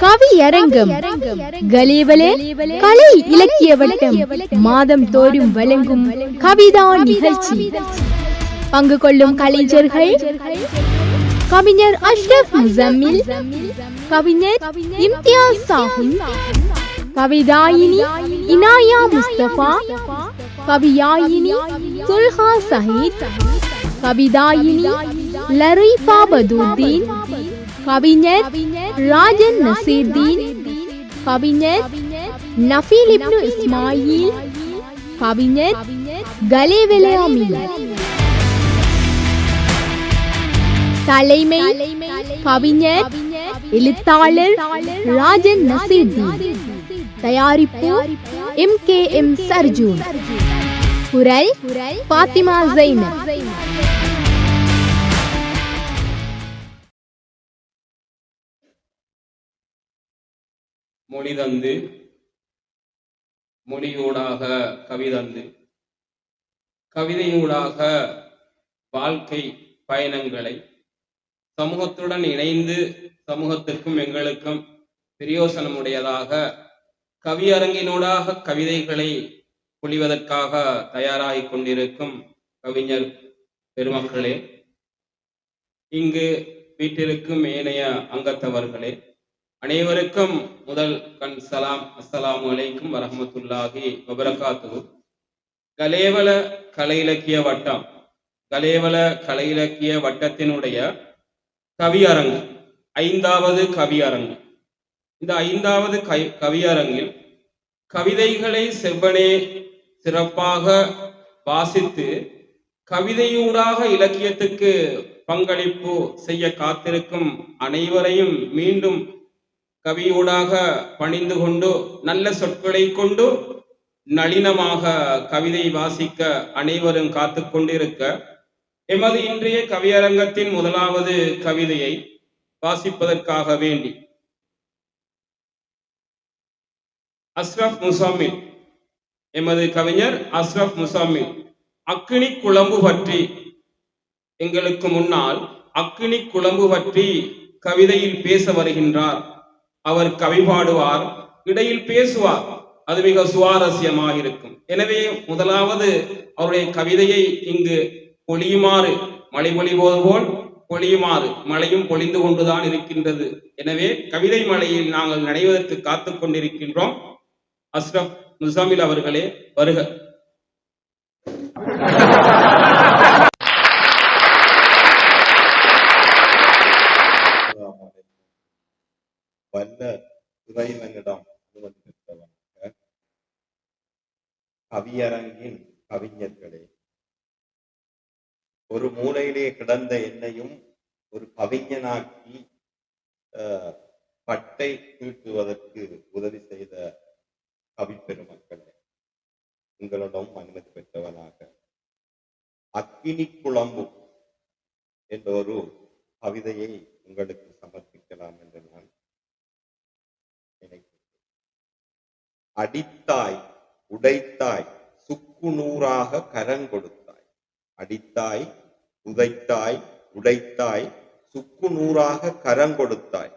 கவியரங்கம் கலேவலே கலை இலக்கிய வட்டம் மாதம் தோறும் வழங்கும் கவிதா நிகழ்ச்சி. பங்கு கொள்ளும் கலைஞர்கள் கவிஞர் அஷ்ரப் முசம்மில், கவிஞர் இம்தியாஸ் சாஹின், கவிதாயினி இனாயா முஸ்தபா, கவியாயினி சுல்ஹா சஹீத், கவிதாயினி லரீஃபா பதுர்தீன், கவிஞர் ராஜன் நசீர்தீன், கவிஞர் நஃபீல் இப்னு இஸ்மாயில், கவிஞர் கலேவலே அமீன். தலைமை கவிஞர் எழுத்தாளர் ராஜன் நசீர்தீன். தயாரிப்பு MKM சர்ஜூன். குரல் பாத்திமா ஜைனப். மொழி தந்து மொழியூடாக கவிதந்து கவிதையூடாக வாழ்க்கை பயணங்களை சமூகத்துடன் இணைந்து சமூகத்திற்கும் எங்களுக்கும் பிரயோசனமுடையதாக கவியரங்கினூடாக கவிதைகளை பொழிவதற்காக தயாராகிக் கொண்டிருக்கும் கவிஞர் பெருமக்களே, இங்கு வீட்டிற்கும் ஏனைய அங்கத்தவர்களே, அனைவருக்கும் முதல் கண் சலாம். அஸ்ஸலாமு அலைக்கும் வரஹ்மத்துல்லாஹி வபரகாத்துஹு. கலேவல கலை இலக்கிய வட்டம், கலேவல கலை இலக்கிய வட்டத்தினுடைய கவியரங்கு, 5வது கவியரங்கு. இந்த 5வது கவியரங்கில் கவிதைகளை செவ்வனே சிறப்பாக வாசித்து கவிதையூடாக இலக்கியத்துக்கு பங்களிப்பு செய்ய காத்திருக்கும் அனைவரையும் மீண்டும் கவியூடாக பணிந்து கொண்டு நல்ல சொற்களை கொண்டு நளினமாக கவிதை வாசிக்க அனைவரும் காத்து கொண்டிருக்க, எமது இன்றைய கவியரங்கத்தின் முதலாவது கவிதையை வாசிப்பதற்காக வேண்டி அஷ்ரப் முசம்மில், எமது கவிஞர் அஷ்ரப் முசம்மில் அக்கினி குழம்பு பற்றி எங்களுக்கு முன்னால் அக்கினி குழம்பு பற்றி கவிதையில் பேச வருகின்றார். அவர் கவி பாடுவார், இடையில் பேசுவார். அது மிக சுவாரஸ்யமாக இருக்கும். எனவே முதலாவது அவருடைய கவிதையை இங்கு பொழியுமாறு, மழை பொழிவது போல் பொழியுமாறு, மழையும் பொழிந்து கொண்டுதான் இருக்கின்றது. எனவே கவிதை மழையில் நாங்கள் நடைவதற்கு காத்து கொண்டிருக்கின்றோம். அஷ்ரப் முசம்மில் அவர்களே, வருக. வல்ல இறைவனிடம் அனுமதி பெற்றவனாக கவியரங்கின் கவிஞர்களே, ஒரு மூலையிலே கிடந்த என்னையும் ஒரு கவிஞனாக்கி பட்டை தீட்டுவதற்கு உதவி செய்த கவி பெருமக்களே, உங்களிடம் அனுமதி பெற்றவனாக அக்கினி குழம்பு என்ற ஒரு கவிதையை உங்களுக்கு சமர்ப்பிக்கலாம் என்று நான் நினைக்கிறேன். அடித்தாய் உடைத்தாய் சுக்கு நூறாக கரங்கொடுத்தாய். அடித்தாய் உதைத்தாய் உடைத்தாய் சுக்கு நூறாக கரங்கொடுத்தாய்.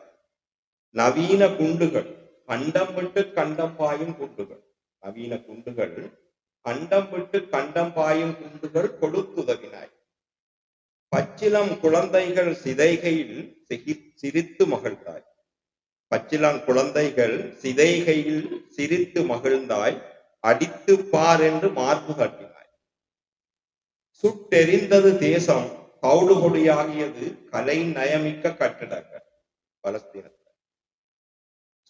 நவீன குண்டுகள் கண்டம் விட்டு கண்டம் பாயும் குண்டுகள், நவீன குண்டுகள் கண்டம் விட்டு கண்டம் பாயும் குண்டுகள் கொடுத்துதவினாய். பச்சிலம் குழந்தைகள் சிதைகையில் சிரித்து மகிழ்ந்தாய். பச்சிலம் குழந்தைகள் சிதைகையில் சிரித்து மகிழ்ந்தாய். அடித்து பார் என்று மார்பு கட்டினாய். சுட்டெரிந்தது தேசம் கவுடுகொடியாகியது கலை நயமிக்க கட்டிடங்கள். பலஸ்தீனத்தில்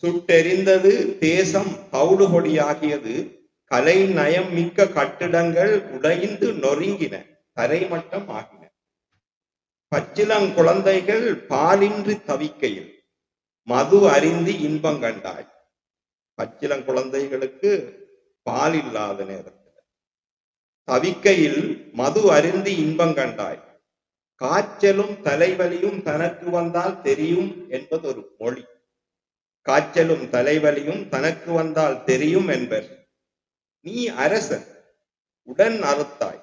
சுட்டெரிந்தது தேசம் கவுடுகொடியாகியது கலை நயம் மிக்க கட்டிடங்கள் உடைந்து நொறுங்கின, தரைமட்டம் ஆகின. பச்சிலம் குழந்தைகள் பாலின்றி தவிக்கையில் மது அருந்தி இன்பம் கண்டாய். பச்சிலம் குழந்தைகளுக்கு பால் இல்லாத நேரத்தில் தவிக்கையில் மது அருந்தி இன்பம் கண்டாய். காய்ச்சலும் தலைவலியும் தனக்கு வந்தால் தெரியும் என்பது ஒரு மொழி. காய்ச்சலும் தலைவலியும் தனக்கு வந்தால் தெரியும் என்பர். நீ அரசன் உடன் அறுத்தாய்.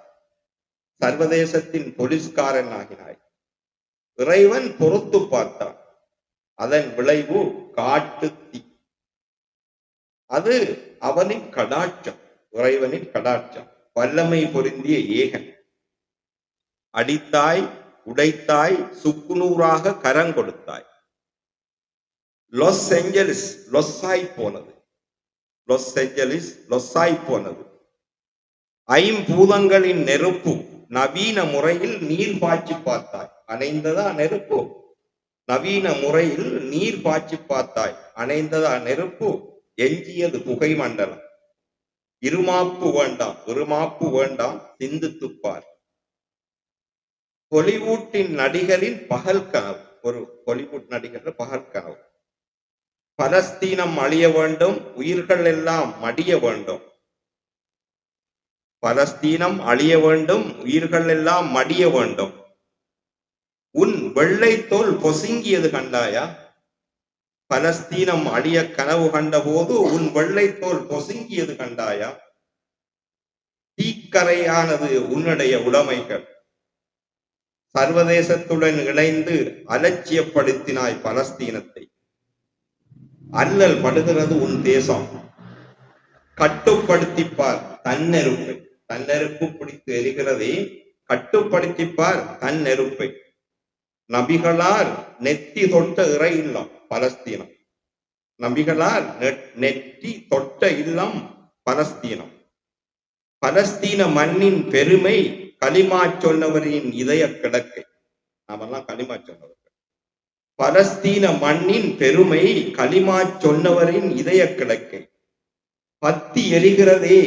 சர்வதேசத்தின் போலீஸ்காரன் ஆகினாய். இறைவன் பொறுத்து பார்த்தான். அதன் விளைவு காட்டு தீ. அது அவனின் கடாட்சம், இறைவனின் கடாட்சம். வல்லமை பொருந்திய ஏகன். அடித்தாய், உடைத்தாய், சுக்குநூறாக கரம் கொடுத்தாய். லாஸ் ஏஞ்சலிஸ் லொஸ்ஸாய் போனது. லாஸ் ஏஞ்சலிஸ் லொஸ்ஸாய் போனது. ஐம்பூதங்களின் நெருப்பு நவீன முறையில் நீர் பாய்ச்சி பார்த்தாய், அணைந்ததா நெருப்பு? நவீன முறையில் நீர் பாய்ச்சி பார்த்தாய், அணைந்ததா நெருப்பு? எஞ்சியது புகை மண்டலம். இருமாப்பு வேண்டாம், இருமாப்பு வேண்டாம், சிந்தித்துப்பார். ஹாலிவுட்டின் நடிகரின் பகல் கனவு, ஒரு ஹாலிவுட் நடிகர் பகல் கனவு. பலஸ்தீனம் அழிய வேண்டும், உயிர்கள் எல்லாம் மடிய வேண்டும். பலஸ்தீனம் அழிய வேண்டும், உயிர்கள் எல்லாம் மடிய வேண்டும். உன் வெள்ளை தோல் பொசுங்கியது கண்டாயா? பலஸ்தீனம் அழிய கனவு கண்ட போது உன் வெள்ளை தோல் பொசுங்கியது கண்டாயா? தீக்கரையானது உன்னுடைய உடைமைகள். சர்வதேசத்துடன் இணைந்து அலட்சியப்படுத்தினாய் பலஸ்தீனத்தை. அல்லல் படுகிறது உன் தேசம். கட்டுப்படுத்திப்பார் தன்னெருப்பை. தன்னெருப்பு பிடித்து எரிகிறதே, கட்டுப்படுத்திப்பார் தன்னெருப்பை. நபிகளார் நெத்தி தொட்ட இறை இல்லம் பலஸ்தீனம். நபிகளார் நெற்றி தொட்ட இல்லம் பலஸ்தீனம். பலஸ்தீன மண்ணின் பெருமை களிமா சொன்னவரின் இதய கிடக்கை. நாமெல்லாம் களிமா சொன்னவர்கள். பலஸ்தீன மண்ணின் பெருமை களிமா சொன்னவரின் இதய கிடக்கை. பத்தி எரிகிறதே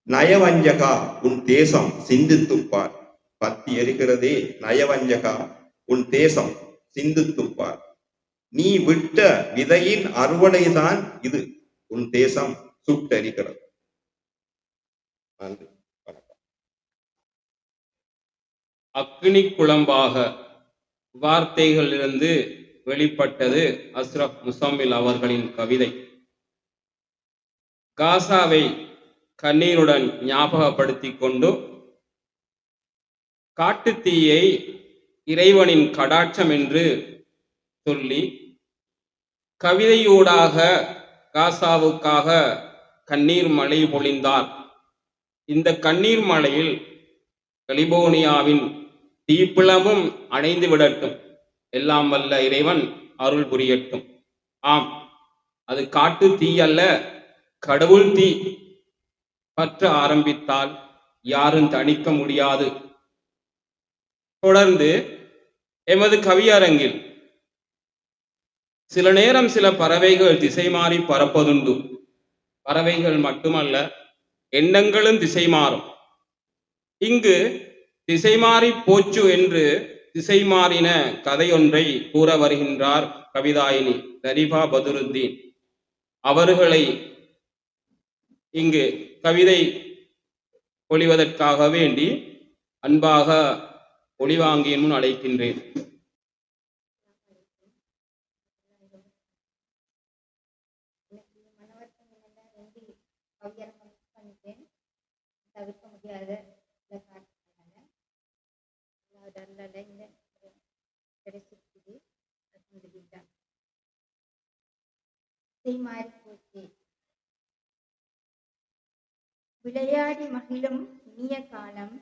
நயவஞ்சகா உன் தேசம், சிந்தித்துப்பார். பத்தி எரிகிறதே நயவஞ்சகா உன் தேசம், சிந்தித்துப்பார். நீ விட்ட விதையின் அறுவடைதான் இது. உன் தேசம் சுட்டெரிகிறது. நன்றி, வணக்கம். அக்னி குழம்பாக வார்த்தைகளிலிருந்து வெளிப்பட்டது அஸ்ரப் முசாமில் அவர்களின் கவிதை. காசாவை கண்ணீருடன் ஞாபகப்படுத்திக் கொண்டு காட்டுத்தீயை இறைவனின் கடாட்சம் என்று சொல்லி கவிதையூடாக காசாவுக்காக கண்ணீர் மழை பொழிந்தார். இந்த கண்ணீர் மழையில் கலிபோர்னியாவின் தீப்பிளமும் அணைந்து விடட்டும். எல்லாம் வல்ல இறைவன் அருள் புரியட்டும். ஆம், அது காட்டு தீ அல்ல, கடவுள் தீ. பற்ற ஆரம்பித்தால் யாரும் தணிக்க முடியாது. தொடர்ந்து எமது கவியரங்கில் சில நேரம் சில பறவைகள் திசை மாறி பறப்பதுண்டு. பறவைகள் மட்டுமல்ல, எண்ணங்களும் திசை மாறும். இங்கு திசை மாறி போச்சு என்று திசை மாறின கதையொன்றை கூற வருகின்றார் கவிதாயினி தரிபா பதுருத்தீன். அவர்களை இங்கு கவிதை பொழிவதற்காக வேண்டி அன்பாக ஒளிவாங்கியின் முன் அழைக்கின்றேன். தவிர்க்க முடியாத விளையாடி மகிழும் இனிய காலம்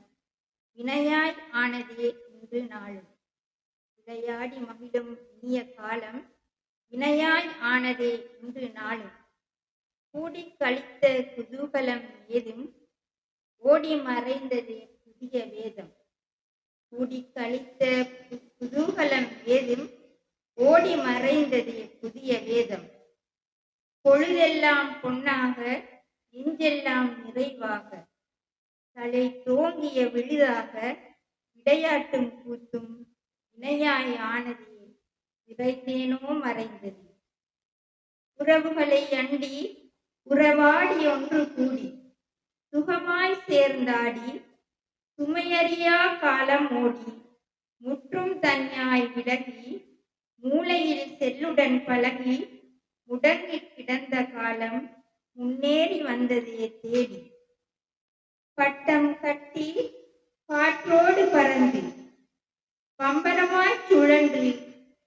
வினையாய் ஆனதே இன்று நாளும். விளையாடி மகிழும் இனிய காலம் வினையாய் ஆனதே இன்று நாளும். கூடி கழித்த குதூகலம் ஏதும் ஓடி மறைந்தது புதிய வேதம். கூடி கழித்த குதூகலம் ஏதும் ஓடி மறைந்தது புதிய வேதம். பொழுதெல்லாம் பொன்னாக நெஞ்செல்லாம் நிறைவாக தலை தோங்கிய விழுதாக விளையாட்டும் கூத்தும் இணையாய் ஆனதே விரைத்தேனோ மறைந்தது. உறவுகளை அண்டி உறவாடி ஒன்று கூடி சுகமாய் சேர்ந்தாடி சுமையறியா காலம் ஓடி முற்றும் தன்யாய் விலகி மூளையில் செல்லுடன் பழகி முடங்கி கிடந்த காலம் முன்னேறி வந்ததே தேடி. பட்டம் கட்டி காற்றோடு பறந்து பம்பரமாய் சுழன்று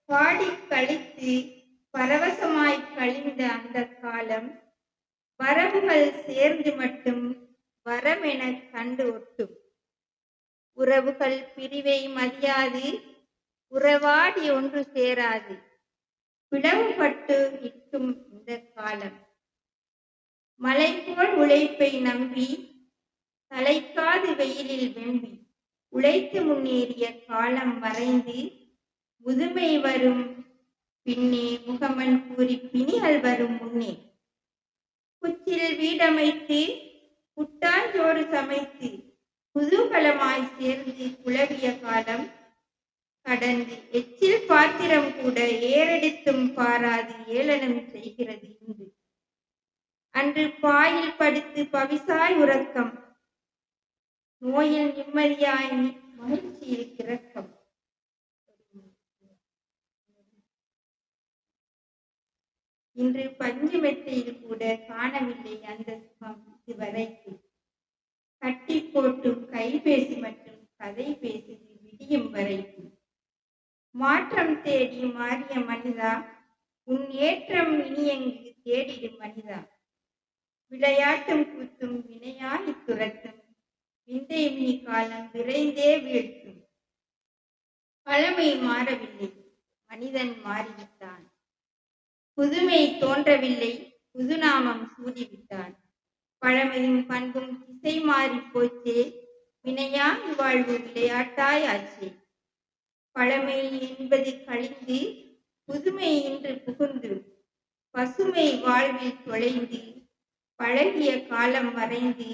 பாடி கழித்து பரவசமாய் கழிந்த அந்த காலம் வரவுகள் சேர்ந்து மட்டும் வரமென கண்டு ஒட்டும். உறவுகள் பிரிவை மதியாது உறவாடி ஒன்று சேராது பிளவுபட்டு நிற்கும் இந்த காலம். மலை போல் உழைப்பை நம்பி தலைக்காது வெயிலில் வெம்பி உழைத்து முன்னேறிய காலம் மறைந்து முதுமை வரும் பின்னே முகமன் கூறி பிணிகள் வரும் முன்னே. குச்சில் வீடமைத்து புட்டாஞ்சோறு சமைத்து குதூகலமாய் சேர்ந்து குழவிய காலம் கடந்து எச்சில் பாத்திரம் கூட ஏறெடுத்தும் பாராது ஏளனம் செய்கிறது இன்று. அன்று பாயில் படுத்து பவிசாய் உறக்கம், நோயில் நிம்மதியாய் மகிழ்ச்சியில் கிறக்கம். இன்று பஞ்சு மெத்தையில் கூட காணவில்லை அந்த சுகம் இதுவரைக்கு. கட்டி போட்டும் கைபேசி மற்றும் கதை பேசி விடியும் வரைக்கும். மாற்றம் தேடி மாறிய மனிதா, உன் ஏற்றம் இனியங்கு தேடிடும் மனிதா. விளையாட்டும் கூத்தும் வினையாகி துரத்தும் விந்தை மினி காலம் விரைந்தே வீழ்த்தும். பழமை மாறவில்லை, மனிதன் மாறிவிட்டான். புதுமை தோன்றவில்லை, புதுநாமம் சூடிவிட்டான். பழமையும் பண்பும் திசை மாறி போச்சே, வினையாகி வாழ்வு விளையாட்டாய் ஆச்சே. பழமை என்பது கழிந்து புதுமை இன்று புகுந்து பசுமை வாழ்வில் தொலைந்து பழகிய காலம் மறைந்து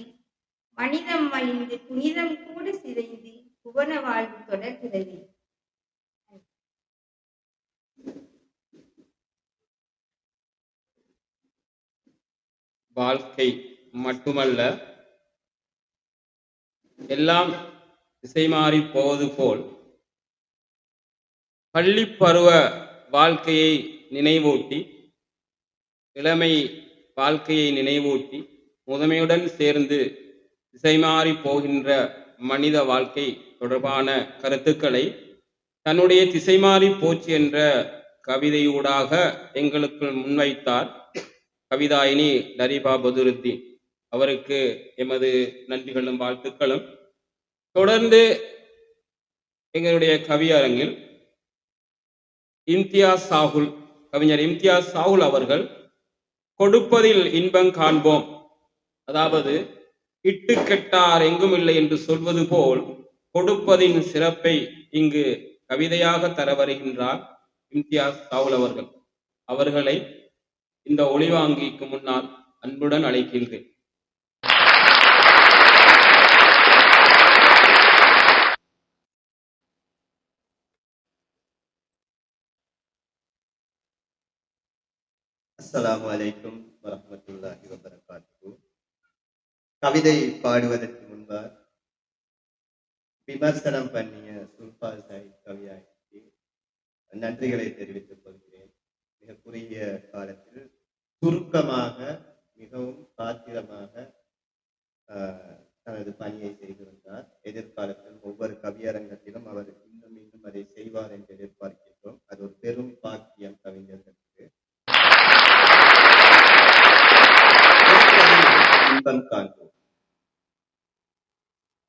மனிதம் மலிந்து புனிதம் கூட சிதைந்து புவன வாழ்வு தொடர்கிறது. வாழ்க்கை மட்டுமல்ல, எல்லாம் திசை மாறி போவது போல் பள்ளி பருவ வாழ்க்கையை நினைவூட்டி, இளமை வாழ்க்கையை நினைவூட்டி, முதுமையுடன் சேர்ந்து திசை மாறி போகின்ற மனித வாழ்க்கை தொடர்பான கருத்துக்களை தன்னுடைய திசை மாறி போச்சு என்ற கவிதையூடாக எங்களுக்கு முன்வைத்தார் கவிதாயினி லரீபா பதுருத்தீன். அவருக்கு எமது நன்றிகளும் வாழ்த்துக்களும். தொடர்ந்து எங்களுடைய கவியரங்கில் கவிஞர் இம்தியாஸ் சாகுல் அவர்கள் கொடுப்பதில் இன்பம் காண்போம், அதாவது இட்டு கெட்டார் எங்கும் இல்லை என்று சொல்வது போல் கொடுப்பதின் சிறப்பை இங்கு கவிதையாக தர வருகின்றார் இம்தியாஸ் சாகுல் அவர்கள். அவர்களை இந்த ஒளிவாங்கிக்கு முன்னால் அன்புடன் அழைக்கின்றேன். அஸ்ஸலாமு அலைக்கும் வரஹ்மத்துல்லாஹி வபரகாத்துஹு. கவிதை பாடுவதற்கு முன்பாக விமர்சனம் பண்ணிய சுல்பால் சாஹிப் கவியாய்க்கு நன்றிகளை தெரிவித்துக் கொள்கிறேன். மிக குறுகிய காலத்தில் சுருக்கமாக மிகவும் காத்திரமாக தனது பணியை செய்திருந்தார். எதிர்காலத்தில் ஒவ்வொரு கவியரங்கத்திலும் அவர் இன்னும் இன்னும் அதை செய்வார் என்று எதிர்பார்க்கின்றோம். அது ஒரு பெரும் பாக்கியம் கவிஞர்களுக்கு. இன்பம் காண்போம்.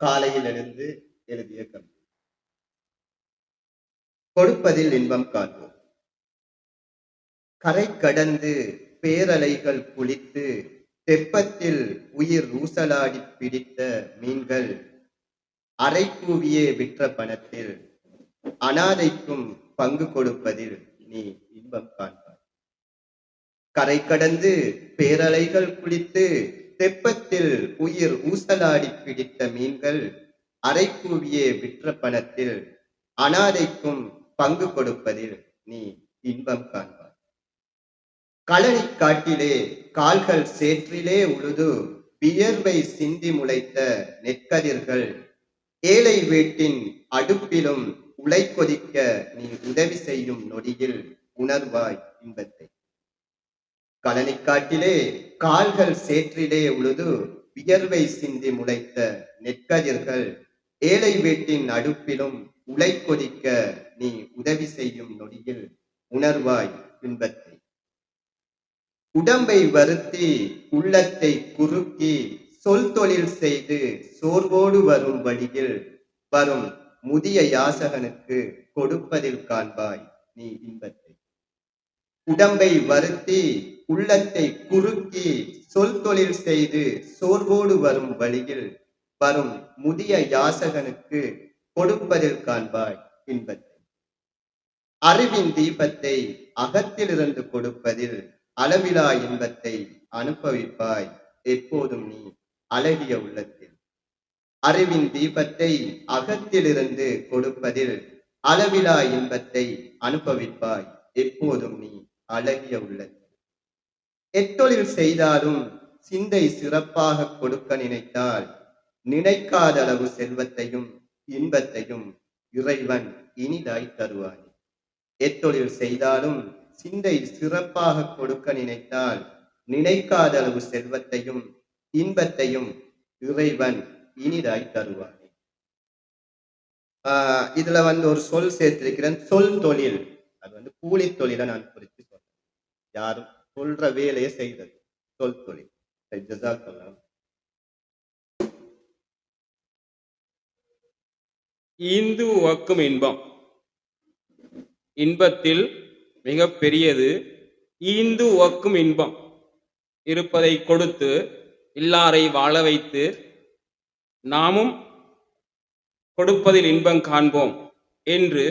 காலையில் எழுந்து எழுதிய கவிதை. கொடுப்பதில் இன்பம் காண்போம். கரை கடந்து பேரலைகள் குளித்து தெப்பத்தில் உயிர் ஊசலாடி பிடித்த மீன்கள் அரைக்கூவியே விற்ற பணத்தில் அனாதைக்கும் பங்கு கொடுப்பதில் நீ இன்பம் காண்பாய். கரை கடந்து பேரலைகள் குளித்து தெப்பத்தில் உயிர் ஊசலாடி பிடித்த மீன்கள் அரைக்கூவியே விற்ற பணத்தில் அனாதைக்கும் பங்கு கொடுப்பதில் நீ இன்பம் காண்பாய். களனி காட்டிலே கால்கள் சேற்றிலே உழுது வியர்வை சிந்தி முளைத்த நெற்கதிர்கள் ஏழை வீட்டின் அடுப்பிலும் உலை கொதிக்க நீ உதவி செய்யும் நொடியில் உணர்வாய் இன்பத்தை. களனிக்காட்டிலே கால்கள் சேற்றிலே உழுது வியர்வை சிந்தி முளைத்த நெற்கதிர்கள் ஏழை வீட்டின் அடுப்பிலும் உலை கொதிக்க நீ உதவி செய்யும் நொடியில் உணர்வாய் இன்பத்தை. உடம்பை வருத்தி உள்ளத்தை குறுக்கி சொல் தொழில் செய்து சோர்வோடு வரும் வழியில் வரும் முதிய யாசகனுக்கு கொடுப்பதில் காண்பாய் நீ இன்பத்தை. உடம்பை வருத்தி உள்ளத்தை குறுக்கி சொல் தொழில் செய்து சோர்வோடு வரும் வழியில் வரும் முதிய யாசகனுக்கு கொடுப்பதில் காண்பாய் இன்பத்தை. அறிவின் தீபத்தை அகத்திலிருந்து கொடுப்பதில் அளவிலா இன்பத்தை அனுபவிப்பாய் எப்போதும் நீ அழகிய உள்ளத்தில். அறிவின் தீபத்தை அகத்திலிருந்து கொடுப்பதில் அளவிலா இன்பத்தை அனுபவிப்பாய் எப்போதும் நீ அழகிய உள்ளத்தில். எத்தொழில் செய்தாலும் சிந்தை சிறப்பாக கொடுக்க நினைத்தால் நினைக்காத அளவு செல்வத்தையும் இன்பத்தையும் இறைவன் இனிதாய் தருவாய். எத்தொழில் செய்தாலும் சிந்தை சிறப்பாக கொடுக்க நினைத்தால் நினைக்காத அளவு செல்வத்தையும் இன்பத்தையும் இறைவன் இனிதாய் தருவாய். இதுல ஒரு சொல் சேர்த்திருக்கிறேன், சொல் தொழில். அது கூலி தொழிலை நான் குறித்து சொல்றேன். யாரும் சொல்ற வேலையை செய்தது சொல் தொழில். ஜஸாக்கல்லாஹ். ஈந்து உவக்கும் இன்பம். இன்பத்தில் மிக பெரியது ஈந்து உவக்கும் இன்பம். இருப்பதை கொடுத்து இல்லாரை வாழ வைத்து நாமும் கொடுப்பதில் இன்பம் காண்போம் என்று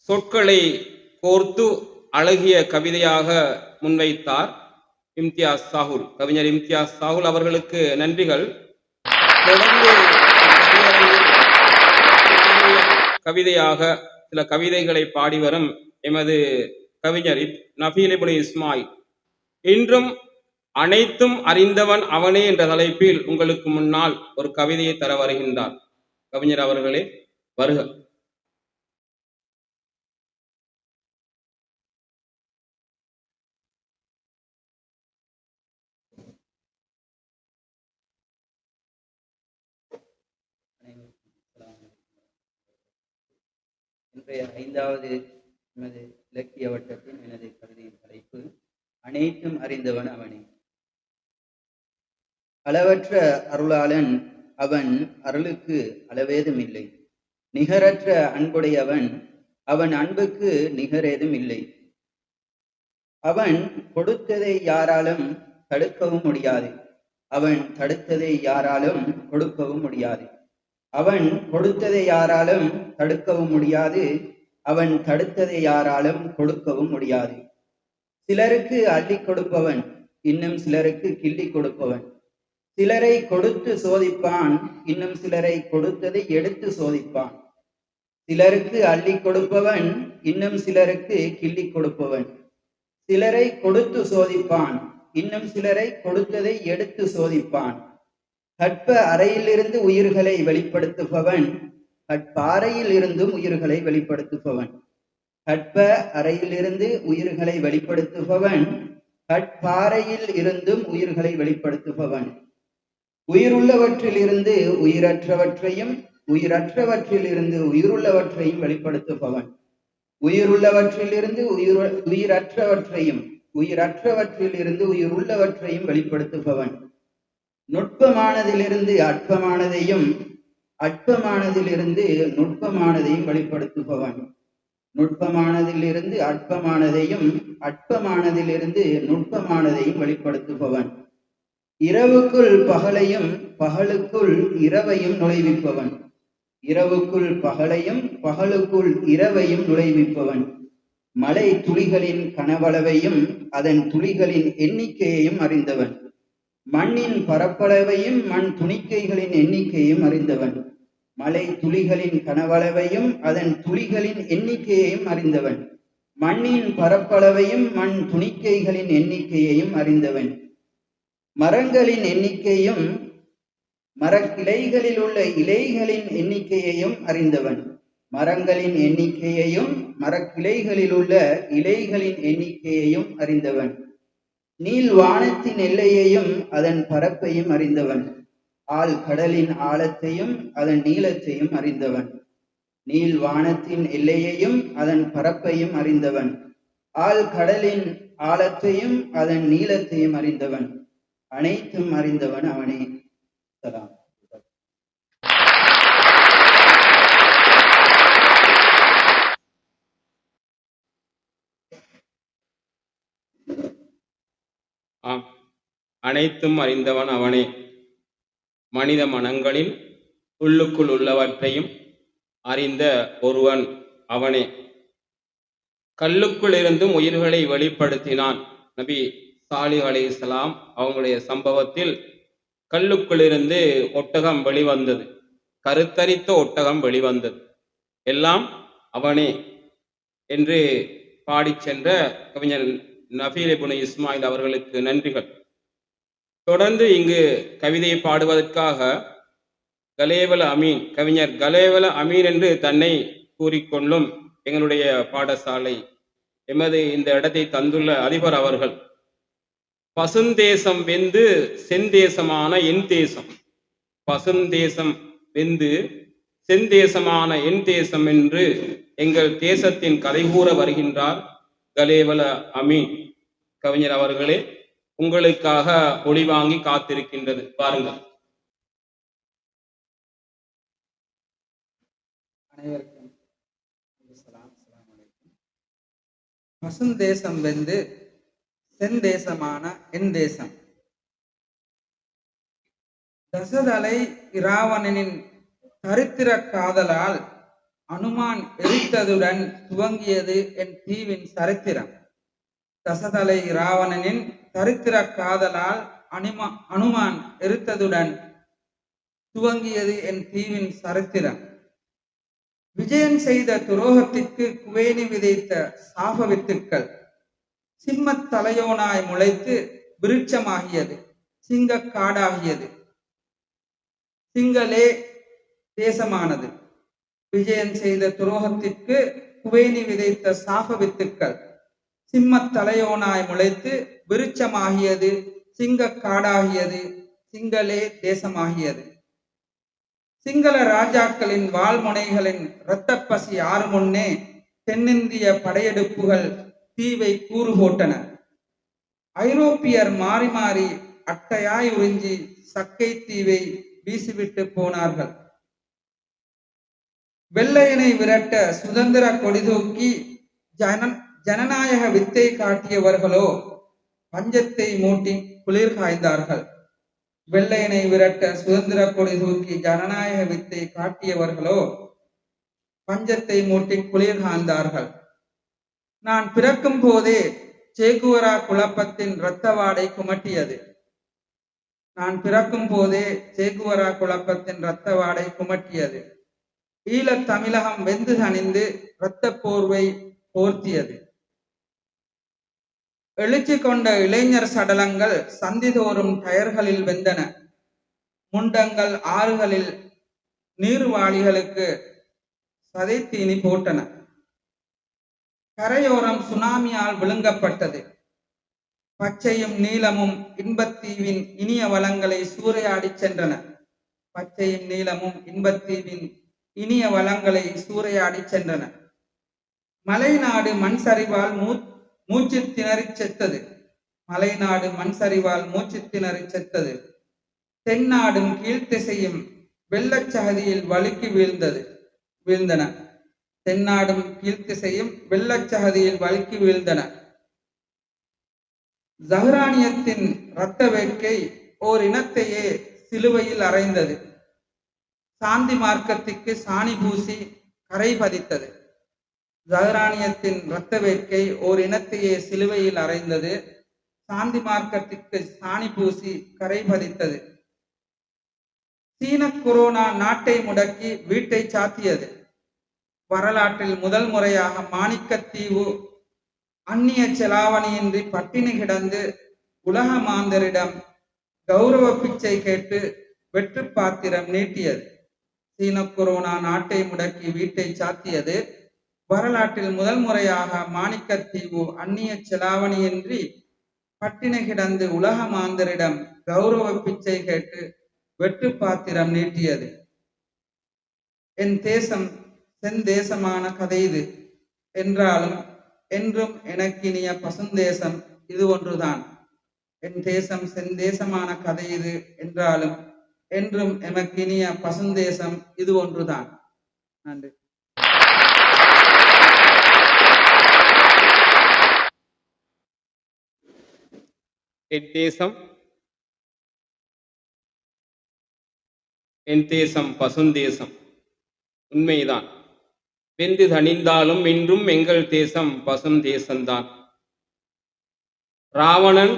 சொற்களை கோர்த்து அழகிய கவிதையாக முன்வைத்தார் இம்தியாஸ் சாகுல். கவிஞர் இம்தியாஸ் சாகுல் அவர்களுக்கு நன்றிகள். தொடர்ந்து கவிதையாக சில கவிதைகளை பாடி வரும் எமது கவிஞர் நஃபீல் இப்னு இஸ்மாயில் இன்றும் அனைத்தும் அறிந்தவன் அவனே என்ற தலைப்பில் உங்களுக்கு முன்னால் ஒரு கவிதையை தர வருகின்றார். கவிஞர் அவர்களே வருக. இன்றைய 5வது எனது இலக்கிய வட்டத்தின் எனது கவிதையின் தலைப்பு அனைத்தும் அறிந்தவன் அவனே. அளவற்ற அருளாளன் அவன், அருளுக்கு அளவேதும் இல்லை. நிகரற்ற அன்புடையவன் அவன், அன்புக்கு நிகரேதும் இல்லை. அவன் கொடுத்ததை யாராலும் தடுக்கவும் முடியாது. அவன் தடுத்ததை யாராலும் கொடுக்கவும் முடியாது. அவன் கொடுத்ததை யாராலும் தடுக்கவும் முடியாது. அவன் தடுத்ததை யாராலும் கொடுக்கவும் முடியாது. சிலருக்கு அள்ளி கொடுப்பவன், இன்னும் சிலருக்கு கிள்ளி கொடுப்பவன். சிலரை கொடுத்து சோதிப்பான், இன்னும் சிலரை கொடுத்ததை எடுத்து சோதிப்பான். சிலருக்கு அள்ளி கொடுப்பவன், இன்னும் சிலருக்கு கிள்ளி கொடுப்பவன். சிலரை கொடுத்து சோதிப்பான், இன்னும் சிலரை கொடுத்ததை எடுத்து சோதிப்பான். கற்ப அறையிலிருந்து உயிர்களை வெளிப்படுத்துபவன், கற்பாறையில் இருந்தும் உயிர்களை வெளிப்படுத்துபவன். கற்ப அறையிலிருந்து உயிர்களை வெளிப்படுத்துபவன், கற்பாறையில் இருந்தும் உயிர்களை வெளிப்படுத்துபவன். உயிருள்ளவற்றில் இருந்து உயிரற்றவற்றையும், உயிரற்றவற்றில் இருந்து உயிருள்ளவற்றையும் வெளிப்படுத்துபவன். உயிருள்ளவற்றில் இருந்து உயிரற்றவற்றையும், உயிரற்றவற்றில் இருந்து உயிருள்ளவற்றையும் வெளிப்படுத்துபவன். நுட்பமானதிலிருந்து அற்பமானதையும், அற்பமானதிலிருந்து நுட்பமானதையும் வெளிப்படுத்துபவன். நுட்பமானதிலிருந்து அற்பமானதையும், அற்பமானதிலிருந்து நுட்பமானதையும் வெளிப்படுத்துபவன். இரவுக்குள் பகலையும், பகலுக்குள் இரவையும் நுழைவிப்பவன். இரவுக்குள் பகலையும், பகலுக்குள் இரவையும் நுழைவிப்பவன். மழை துளிகளின் கனவளவையும் அதன் துளிகளின் எண்ணிக்கையையும் அறிந்தவன். மண்ணின் பரப்பளவையும் மண் துணிக்கைகளின் எண்ணிக்கையும் அறிந்தவன். மழை துளிகளின் கனவளவையும் அதன் துளிகளின் எண்ணிக்கையையும் அறிந்தவன். மண்ணின் பரப்பளவையும் மண் துணிக்கைகளின் எண்ணிக்கையையும் அறிந்தவன். மரங்களின் எண்ணிக்கையும் மரக்கிளைகளில் உள்ள இலைகளின் எண்ணிக்கையையும் அறிந்தவன். மரங்களின் எண்ணிக்கையையும் மரக்கிளைகளில் உள்ள இலைகளின் எண்ணிக்கையையும் அறிந்தவன். நீல் வானத்தின் எல்லையையும் அதன் பரப்பையும் அறிந்தவன். ஆழ் கடலின் ஆழத்தையும் அதன் நீளத்தையும் அறிந்தவன். நீள் வானத்தின் எல்லையையும் அதன் பரப்பையும் அறிந்தவன். ஆழ் கடலின் ஆழத்தையும் அதன் நீளத்தையும் அறிந்தவன். அனைத்தும் அறிந்தவன் அவனே. சலாம். ஆம், அனைத்தும் அறிந்தவன் அவனே. மனித மனங்களின் உள்ளுக்குள் உள்ளவற்றையும் அறிந்த ஒருவன் அவனே. கல்லுக்குள் இருந்தும் உயிர்களை வெளிப்படுத்தினான். நபி சாலிஹ் அலைஹிஸ்ஸலாம் அவங்களுடைய சம்பவத்தில் கல்லுக்குள்ளிருந்து ஒட்டகம் வெளிவந்தது, கருத்தரித்த ஒட்டகம் வெளிவந்தது. எல்லாம் அவனே என்று பாடிச் சென்ற கவிஞர் நஃபீல் இப்னு இஸ்மாயில் அவர்களுக்கு நன்றிகள். தொடர்ந்து இங்கு கவிதையை பாடுவதற்காக கலேவல அமீன், கவிஞர் கலேவல அமீன் என்று தன்னை கூறிக்கொள்ளும் எங்களுடைய பாடசாலை எமது இந்த இடத்தை தந்துள்ள அதிபர் அவர்கள், பசுந்தேசம் வெந்து செந்தேசமான என் தேசம், பசுந்தேசம் வெந்து செந்தேசமான என் தேசம் என்று எங்கள் தேசத்தின் கதை கூற வருகின்றார் கலேவல அமீன். கவிஞர் அவர்களே, உங்களுக்காக ஒளி வாங்கி காத்திருக்கின்றது, பாருங்கள். அனைவருக்கும் பசுந்தேசம் வெந்து செந்தேசமான என் தேசம். தசதலை இராவணனின் சரித்திர காதலால் அனுமான் எரித்ததுடன் துவங்கியது என் தீவின் சரித்திரம். தசதலை இராவணனின் சரித்திர காதலால் அனுமான் எரித்ததுடன் துவங்கியது என் தீவின் சரித்திரம். விஜயன் செய்த துரோகத்திற்கு குவேணி விதைத்த சாப வித்துக்கள் சிம்மத் தலையோனாய் முளைத்து விருட்சமாகியது, சிங்க காடாகியது, சிங்களே தேசமானது. விஜயன் செய்த துரோகத்திற்கு குவேணி விதைத்த சாப வித்துக்கள் சிம்மத் தலையோனாய் முளைத்து விருட்சமாகியது, சிங்க காடாகியது, சிங்களே தேசமாகியது. சிங்கள ராஜாக்களின் வாழ்முனைகளின் இரத்தப்பசி ஆறு முன்னே தென்னிந்திய படையெடுப்புகள் தீவை கூறு போட்டன. ஐரோப்பியர் மாறி மாறி அட்டையாய் உறிஞ்சி சக்கை தீவை வீசிவிட்டு போனார்கள். வெள்ளையனை விரட்ட சுதந்திர கொடி தூக்கி ஜனநாயக வித்தை காட்டியவர்களோ பஞ்சத்தை மூட்டி குளிர் காய்ந்தார்கள். வெள்ளையனை விரட்ட சுதந்திர கொடி தூக்கி ஜனநாயக வித்தை காட்டியவர்களோ பஞ்சத்தை மூட்டி குளிர் காய்ந்தார்கள். நான் பிறக்கும் போதே சேகுவரா குழப்பத்தின் இரத்த வாடை குமட்டியது. நான் பிறக்கும் போதே சேகுவரா குழப்பத்தின் இரத்த வாடை குமட்டியது. ஈழத் தமிழகம் வெந்து தணிந்து இரத்த போர்வை போர்த்தியது. எழுச்சி கொண்ட இளைஞர் சடலங்கள் சந்திதோறும் டயர்களில் வெந்தன. முண்டங்கள் ஆறுகளில் நீர்வாளிகளுக்கு சதைத்தீனி போட்டன. கரையோரம் சுனாமியால் விழுங்கப்பட்டது. பச்சையும் நீலமும் இன்பத்தீவின் இனிய வளங்களை சூறையாடி சென்றன. பச்சையும் நீலமும் இன்பத்தீவின் இனிய வளங்களை சூறையாடி சென்றன. மலைநாடு மண் சரிவால் மூச்சு திணறி செத்தது. மலைநாடு மண் சரிவால் மூச்சு திணறி செத்தது. தென்னாடும் கீழ்த்திசையும் வெள்ளச்சகதியில் வழுக்கி வீழ்ந்தன. தென்னாடும் கீழ்த்திசையும் வெள்ளச்சகதியில் வழுக்கி வீழ்ந்தன. ஜஹ்ரானியத்தின் இரத்த வேட்கை ஓர் இனத்தையே சிலுவையில் அறைந்தது. சாந்தி மார்க்கத்திற்கு சாணி பூசி கரை பதித்தது. ஜஹ்ரானியத்தின் இரத்த வேட்கை ஓர் இனத்தையே சிலுவையில் அறைந்தது. சாந்தி மார்க்கத்திற்கு சாணி பூசி கரை பதித்தது. சீன கொரோனா நாட்டை முடக்கி வீட்டை சாத்தியது. வரலாற்றில் முதல் முறையாக மாணிக்கத்தீவு அந்நிய செலாவணியின்றி பட்டினி கிடந்து உலக மாந்தரிடம் கௌரவ பிச்சை கேட்டு வெற்று பாத்திரம் நீட்டியது. சீன கொரோனா நாட்டை முடக்கி வீட்டை சாத்தியது. வரலாற்றில் முதல் முறையாக மாணிக்கத்தீவு அந்நிய செலாவணியின்றி பட்டினி கிடந்து உலக மாந்தரிடம் கௌரவ பிச்சை கேட்டு வெற்று பாத்திரம் நீட்டியது. என் தேசம் செந்தேசமான கதை இது என்றாலும் என்றும் எனக்கினிய பசுந்தேசம் இது ஒன்றுதான். என் தேசம் செந்தேசமான கதை இது என்றாலும் என்றும் எமக்கினிய பசுந்தேசம் இது ஒன்றுதான். நன்றி. என் தேசம் பசுந்தேசம். உண்மைதான். வெந்து தணிந்தாலும் இன்றும் எங்கள் தேசம் பசுந்தேசம்தான். ராவணன்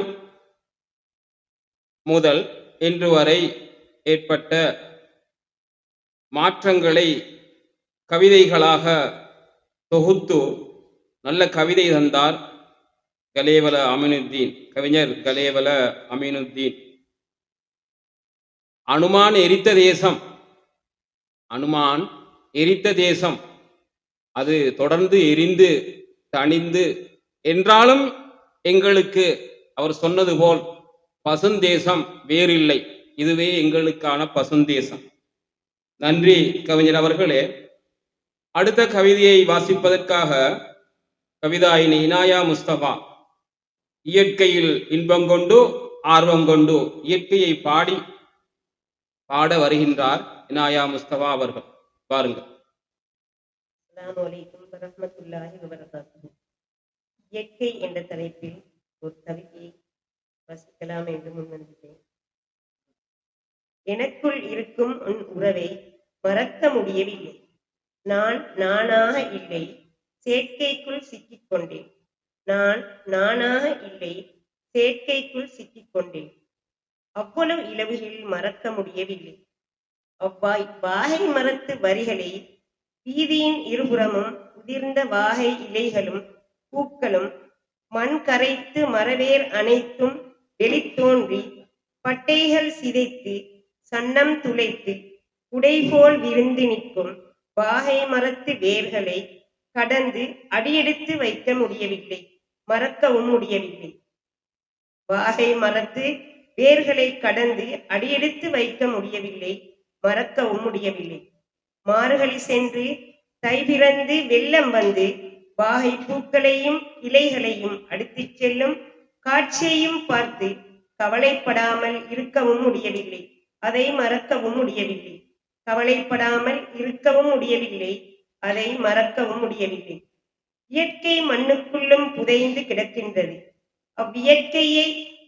முதல் இன்று வரை ஏற்பட்ட மாற்றங்களை கவிதைகளாக தொகுத்து நல்ல கவிதை தந்தார் கலேவல அமீனுத்தீன், கவிஞர் கலேவல அமீனுத்தீன். அனுமான் எரித்த தேசம், அனுமான் எரித்த தேசம் அது தொடர்ந்து எரிந்து தணிந்து என்றாலும் எங்களுக்கு அவர் சொன்னது போல் பசுந்தேசம் வேறில்லை, இதுவே எங்களுக்கான பசுந்தேசம். நன்றி கவிஞர் அவர்களே. அடுத்த கவிதையை வாசிப்பதற்காக கவிதாயினி இனாயா முஸ்தபா, இயற்கையில் இன்பம் கொண்டு ஆர்வம் கொண்டு இயற்கையை பாட வருகின்றார் இனாயா முஸ்தபா அவர்கள். பாருங்கள். அஸ்ஸலாமு அலைக்கும் வரஹ்மத்துல்லாஹி வபரகாத்துஹு. இயற்கை என்ற தலைப்பில் ஒரு கவிதையை வாசிக்கலாம் என்று முன்வந்துள்ளேன். எனக்குள் இருக்கும் உன் உறவை மறக்க முடியவில்லை. நான் நானாக இல்லை, சேர்க்கைக்குள் சிக்கிக்கொண்டேன். நான் நானாக இல்லை, சேர்க்கைக்குள் சிக்கிக்கொண்டேன். அவ்வளவு இலவுகளில் மறக்க முடியவில்லை. வாகை மரத்து வரிகளை வீதியின் இருபுறமும் உதிர்ந்த வாகை இலைகளும் பூக்களும் மண் கரைத்து மரவேர் அனைத்தும் வெளித்தோன்றி பட்டைகள் சிதைத்து சன்னம் துளைத்து குடைபோல் விருந்து நிற்கும் வாகை மரத்து வேர்களை கடந்து அடியெடுத்து வைக்க முடியவில்லை, மறக்கவும் முடியவில்லை. வாகை மரத்து வேர்களை கடந்து அடியெடுத்து வைக்க முடியவில்லை, மறக்கவும் முடியவில்லை. மார்கழி சென்று தை பிறந்து வெள்ளம் வந்து வாகை பூக்களையும் இலைகளையும் அடுத்துச் செல்லும் காட்சியையும் பார்த்து கவலைப்படாமல் இருக்கவும் முடியவில்லை, அதை மறக்கவும் முடியவில்லை. கவலைப்படாமல் இருக்கவும் முடியவில்லை, அதை மறக்கவும் முடியவில்லை. இயற்கை மண்ணுக்குள்ளும் புதைந்து கிடக்கின்றது.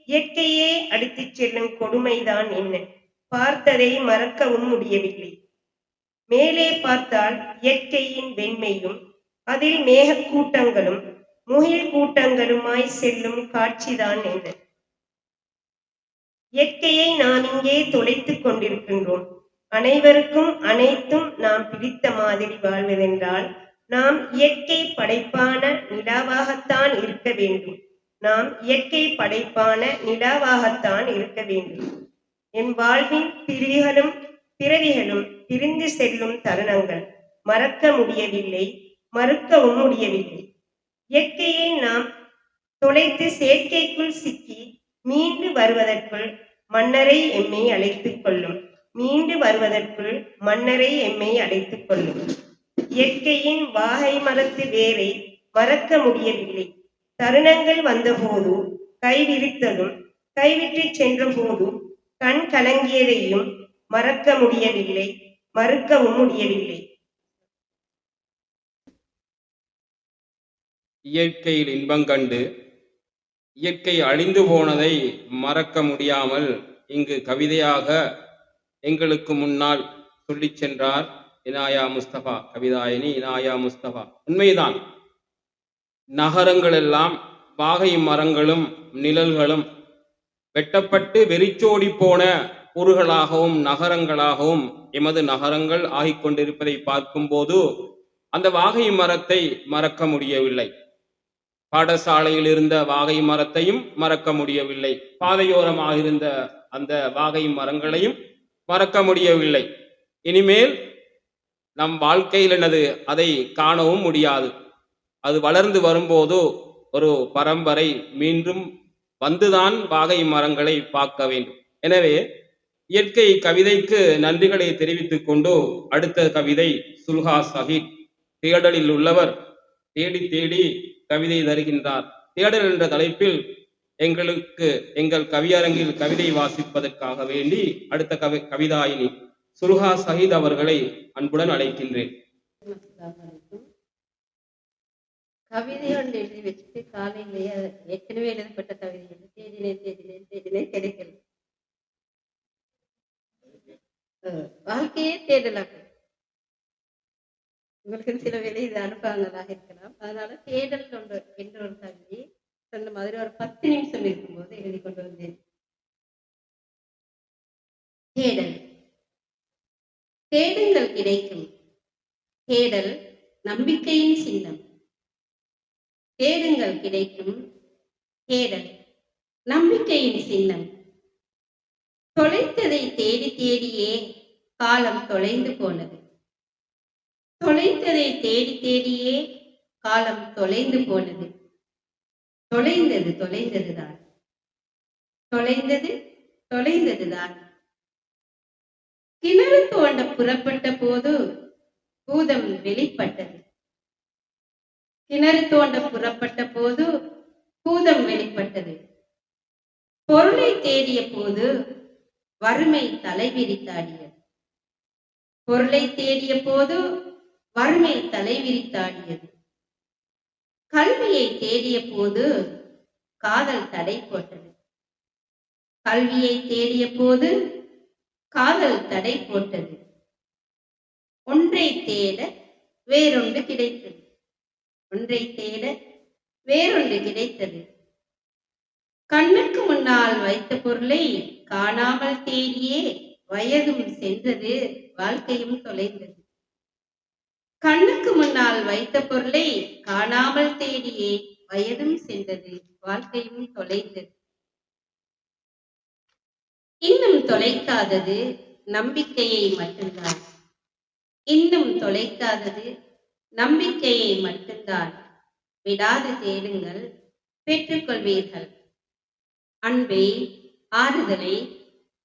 இயற்கையே அடுத்துச் செல்லும் கொடுமைதான் என்ன? பார்த்ததை மறக்கவும் முடியவில்லை. மேலே பார்த்தால் இயற்கையின் வெண்மையும் அதில் மேகக்கூட்டங்களும் முகில் கூட்டங்களுமாய் செல்லும் காட்சிதான் என்ன? இயற்கையை நாம் இங்கே தொலைத்துக் கொண்டிருக்கின்றோம். அனைவருக்கும் அனைத்தும் நாம் பிடித்த மாதிரி வாழ்வதென்றால் நாம் இயற்கை படைப்பான நிலாவாகத்தான் இருக்க வேண்டும். நாம் இயற்கை படைப்பான நிலாவாகத்தான் இருக்க வேண்டும். என் வாழ்வின் பிறவிகளும் பிரிந்து செல்லும் தருணங்கள் மறக்க முடியவில்லை, மறுக்கவும் முடியவில்லை. இயற்கையை நாம் தொலைத்து செயற்கைக்குள் சிக்கி மீண்டு வருவதற்குள் மன்னரை எம்மை அழைத்துக் கொள்ளும். மீண்டு வருவதற்குள் மன்னரை எம்மை அழைத்துக் கொள்ளும். இயற்கையின் வாகை மரத்து வேரை மறக்க முடியவில்லை. தருணங்கள் வந்தபோது கைவிரித்ததும் கைவிட்டு சென்ற போது கண் கலங்கியதையும் மறக்க முடியவில்லை, மறுக்கவும் முடியவில்லை. இயற்கையில் இன்பம் கண்டு இயற்கை அழிந்து போனதை மறக்க முடியாமல் இங்கு கவிதையாக எங்களுக்கு முன்னால் சொல்லிச் சென்றார் இனாயா முஸ்தபா, கவிதாயினி இனாயா முஸ்தபா. உண்மைதான். நகரங்கள் எல்லாம் வாகை மரங்களும் நிழல்களும் வெட்டப்பட்டு வெறிச்சோடி போன ஊர்களாகவும் நகரங்களாகவும் எமது நகரங்கள் ஆகிக்கொண்டிருப்பதை பார்க்கும்போது அந்த வாகை மரத்தை மறக்க முடியவில்லை. பாடசாலையில் இருந்த வாகை மரத்தையும் மறக்க முடியவில்லை. பாதையோரமாக இருந்த அந்த வாகை மரங்களையும் மறக்க முடியவில்லை. இனிமேல் நம் வாழ்க்கையில் அதை காணவும் முடியாது. அது வளர்ந்து வரும்போது ஒரு பரம்பரை மீண்டும் வந்துதான் வாகை மரங்களை பார்க்க வேண்டும். எனவே இயற்கை கவிதைக்கு நன்றிகளை தெரிவித்துக் கொண்டு அடுத்த கவிதை சுல்ஹா சஹீத் தேடலில் உள்ளவர் தேடி தேடி கவிதை தருகின்றார். தேடல் என்ற தலைப்பில் எங்கள் கவியரங்கில் கவிதை வாசிப்பதற்காக வேண்டி அடுத்த கவிதாயினி சுல்ஹா சஹீத் அவர்களை அன்புடன் அழைக்கின்றேன். கவிதை ஒன்று எழுதி வச்சுட்டு காலையிலேயே ஏற்கனவே எழுதப்பட்ட கவிதை தேடினேன் கிடைக்கல. வாழ்க்கையே தேடலாக உங்களுக்கு சில வேலை இது அனுபவங்களாக இருக்கலாம். அதனால தேடல் ஒன்று என்ற ஒரு கவிதை சொன்ன மாதிரி ஒரு 10 நிமிஷம் இருக்கும்போது எழுதி கொண்டு வந்தேன். தேடல். தேடுங்கள் கிடைக்கும். தேடல் நம்பிக்கையின் சின்னம். தேடுங்கள் கிடைக்கும். தேடல் நம்பிக்கையின் சின்னம். தொலைத்ததை தேடி தேடியே காலம் தொலைந்து போனது. தொலைத்ததை தேடி தேடியே காலம் தொலைந்து போனது. தொலைந்தது தொலைந்ததுதான். தொலைந்தது தொலைந்ததுதான். கிணறு தோண்ட புறப்பட்ட போது பூதம் வெளிப்பட்டது. கிணறு தோண்ட புறப்பட்ட போது பூதம் வெளிப்பட்டது. பொருளை தேடிய போது வறுமை தலைவிரித்தாடியது. பொருளை தேடிய போது வறுமை தலைவிரித்தாடியது. கல்வியை தேடிய போது காதல் தடை போட்டது. கல்வியை தேடிய போது காதல் தடை போட்டது. ஒன்றை தேட வேறொன்று கிடைத்தது. ஒன்றை தேட வேறொன்று கிடைத்தது. கண்ணுக்கு முன்னால் வைத்த பொருளை காணாமல் தேடியே வயதும் சென்றது, வாழ்க்கையும் தொலைந்தது. கண்ணுக்கு முன்னால் வைத்த பொருளை காணாமல் தேடியே வயதும் சென்றது, வாழ்க்கையும் தொலைந்தது. இன்னும் தொலைக்காதது நம்பிக்கையை மட்டும்தான். இன்னும் தொலைக்காதது நம்பிக்கையை மட்டும்தான். விடாது தேடுங்கள், பெற்றுக்கொள்வீர்கள். அன்பை, ஆறுதலை,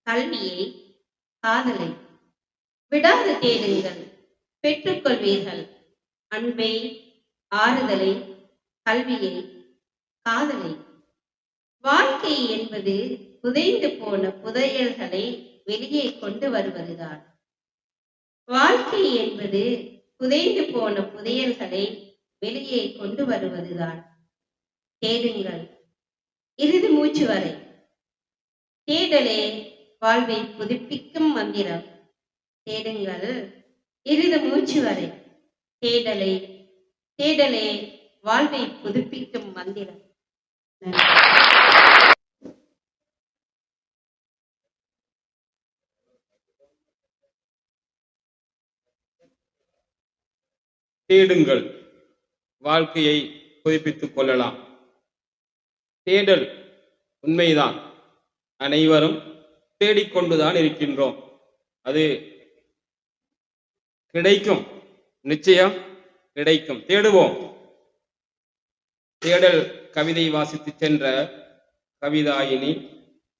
கல்வியை, காதலை விடாது தேடுங்கள், பெற்றுக்கொள்வீர்கள். அன்பை, ஆறுதலை, கல்வியை, காதலை. வாழ்க்கை என்பது புதைந்து போன புதையல்களை வெளியே கொண்டு வருவதுதான். வாழ்க்கை என்பது புதைந்து போன புதையல்களை வெளியே கொண்டு வருவதுதான். தேடுங்கள் இறுதி மூச்சு வரை. தேடலே வாழ்வை புதுப்பிக்கும் மந்திரம். தேடுங்கள் இறுதி மூச்சு வரை. தேடலே தேடலே வாழ்வை புதுப்பிக்கும் மந்திரம். தேடுங்கள், வாழ்க்கையை புதுப்பித்துக் கொள்ளலாம். தேடல் உண்மைதான். அனைவரும் தேடிக்கொண்டுதான் இருக்கின்றோம். அது கிடைக்கும், நிச்சயம் கிடைக்கும். தேடுவோம். தேடல் கவிதை வாசித்து சென்ற கவிதாயினி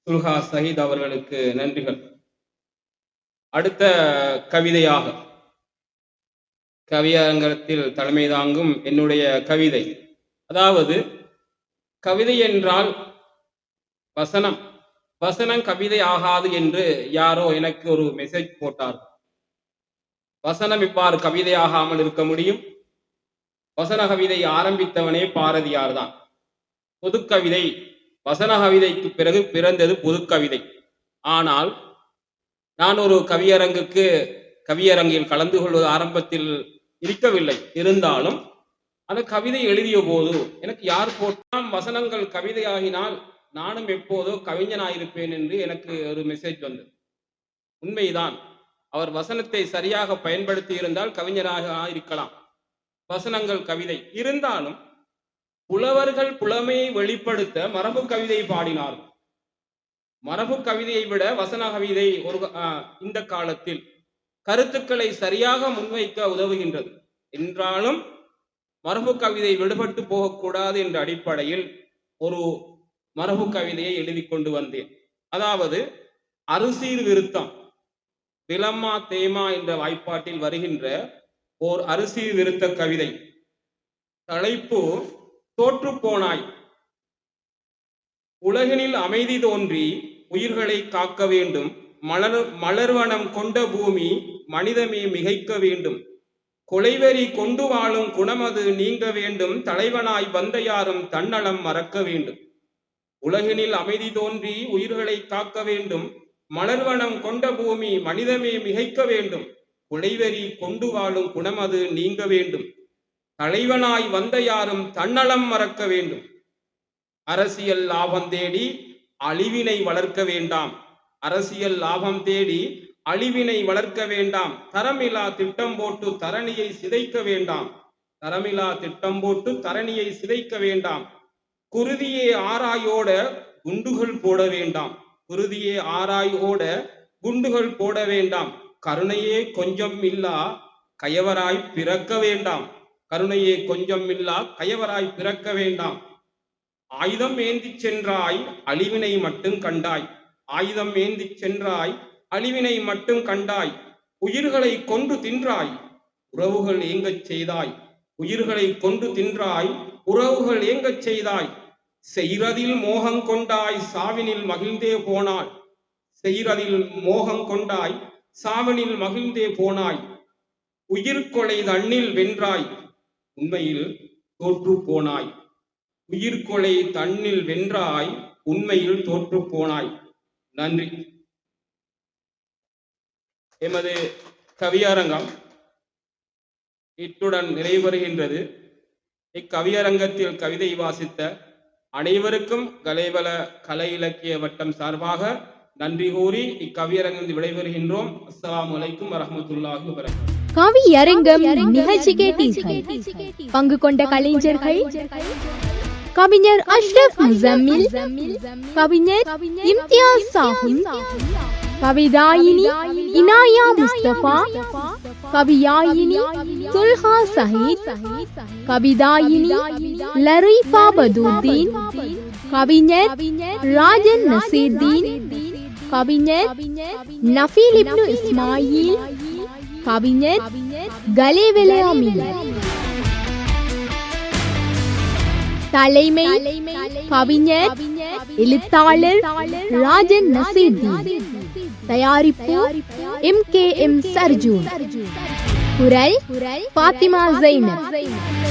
சுல்ஹா சஹீத் அவர்களுக்கு நன்றிகள். அடுத்த கவிதையாக கவியரங்கத்தில் தலைமை தாங்கும் என்னுடைய கவிதை. அதாவது கவிதை என்றால் வசனம், வசனம் கவிதை ஆகாது என்று யாரோ எனக்கு ஒரு மெசேஜ் போட்டார். வசனம் இவ்வாறு கவிதை ஆகாமல் இருக்க முடியும்? வசன கவிதை ஆரம்பித்தவனே பாரதியார் தான். பொதுக்கவிதை, வசன கவிதைக்கு பிறகு பிறந்தது பொதுக்கவிதை. ஆனால் நான் ஒரு கவியரங்கில் கலந்து கொள்வது ஆரம்பத்தில் இருக்கவில்லை. இருந்தாலும் அந்த கவிதை எழுதிய போது எனக்கு யார் போட்டால் வசனங்கள் கவிதையாகினால் நானும் எப்போதோ கவிஞனாயிருப்பேன் என்று எனக்கு ஒரு மெசேஜ் வந்தது. உண்மைதான். அவர் வசனத்தை சரியாக பயன்படுத்தி இருந்தால் கவிஞராக இருக்கலாம். வசனங்கள் கவிதை இருந்தாலும் புலவர்கள் புலமையை வெளிப்படுத்த மரபு கவிதை பாடினார்கள். மரபு கவிதையை விட வசன கவிதை இந்த காலத்தில் கருத்துக்களை சரியாக முன்வைக்க உதவுகின்றது. என்றாலும் மரபு கவிதை விடுபட்டு போகக்கூடாது என்ற அடிப்படையில் ஒரு மரபு கவிதையை எழுதி கொண்டு வந்தேன். அதாவது அறுசீர் விருத்தம், விலம்மா தேமா என்ற வாய்ப்பாட்டில் வருகின்ற ஓர் அரிசி விருத்த கவிதை. தலைப்பு தோற்றுப்போனாய். உலகினில் அமைதி தோன்றி உயிர்களை காக்க வேண்டும். மலர்வனம் கொண்ட பூமி மனிதமே மிகைக்க வேண்டும். கொலைவெறி கொண்டு வாழும் குணமது நீங்க வேண்டும். தலைவனாய் வந்த யாரும் தன்னலம் மறக்க வேண்டும். உலகினில் அமைதி தோன்றி உயிர்களை காக்க வேண்டும். மலர்வனம் கொண்ட பூமி மனிதமே மிகைக்க வேண்டும். கொலைவெறி கொண்டு வாழும் குணமது நீங்க வேண்டும். தலைவனாய் வந்த யாரும் தன்னலம் மறக்க வேண்டும். அரசியல் லாபம் தேடி அழிவினை வளர்க்க வேண்டாம். அரசியல் லாபம் தேடி அழிவினை வளர்க்க வேண்டாம். தரமிலா திட்டம் போட்டு தரணியை சிதைக்க வேண்டாம். தரமிலா திட்டம் போட்டு தரணியை சிதைக்க வேண்டாம். குருதியே ஆராயோட குண்டுகள் போட வேண்டாம். குருதியே ஆராயோட குண்டுகள் போட வேண்டாம். கருணையே கொஞ்சம் இல்லா கயவராய் பிறக்க வேண்டாம். கருணையே கொஞ்சம் இல்லா கயவராய் பிறக்க வேண்டாம். ஆயுதம் ஏந்தி சென்றாய் அழிவினை மட்டும் கண்டாய். ஆயுதம் ஏந்தி சென்றாய் அழிவினை மட்டும் கண்டாய். உயிர்களை கொண்டு தின்றாய் உறவுகள் ஏங்கச் செய்தாய். உயிர்களை கொண்டு தின்றாய் உறவுகள் ஏங்கச் செய்தாய். செய்றதில் மோகம் கொண்டாய் சாவினில் மகிழ்ந்தே போனாய். செய்றதில் மோகம் கொண்டாய் சாவினில் மகிழ்ந்தே போனாய். உயிர்கொலை தண்ணில் வென்றாய் உண்மையில் தோற்று போனாய். உயிர்கொலை தண்ணில் வென்றாய் உண்மையில் தோற்று போனாய். நன்றி. எமது கவியரங்கம் இத்துடன் நிறைவருகின்றது. இக்கவியரங்கத்தில் கவிதை வாசித்த அனைவருக்கும் கலைவள கலை இலக்கிய வட்டம் சார்பாக நன்றி கூறி இக்கவியரங்கில் விடைபெறுகின்றோம். அஸ்ஸலாமு அலைக்கும் வரஹ்மத்துல்லாஹி வபரகாத்துஹு. கவியரங்கம் நிகழ்ச்சி கேட்டீர்கள். பங்கு கொண்ட கலைஞர்கள் கவிஞர் அஷ்ரப் முஸம்மில், கவிஞர் இம்தியாஸ் சாஹின், கவிதாயினி இனாயா முஸ்தபா, கவியாயினி சுல்ஹா சஹீத், கவிதாயினி லரீஃபா பதுத்தீன், கவிஞர் ராஜன் நசீர்தீன், கவிஞர் நஃபீல் இப்னு இஸ்மாயில், கவிஞர் கலேவெல அமீன். தலைமை கவிஞர் எழுத்தாளர் ராஜன் நசீர்தீன். தயாரிப்பு MKM சர்ஜூன். குரல் ஃபாத்திமா ஸைனப்.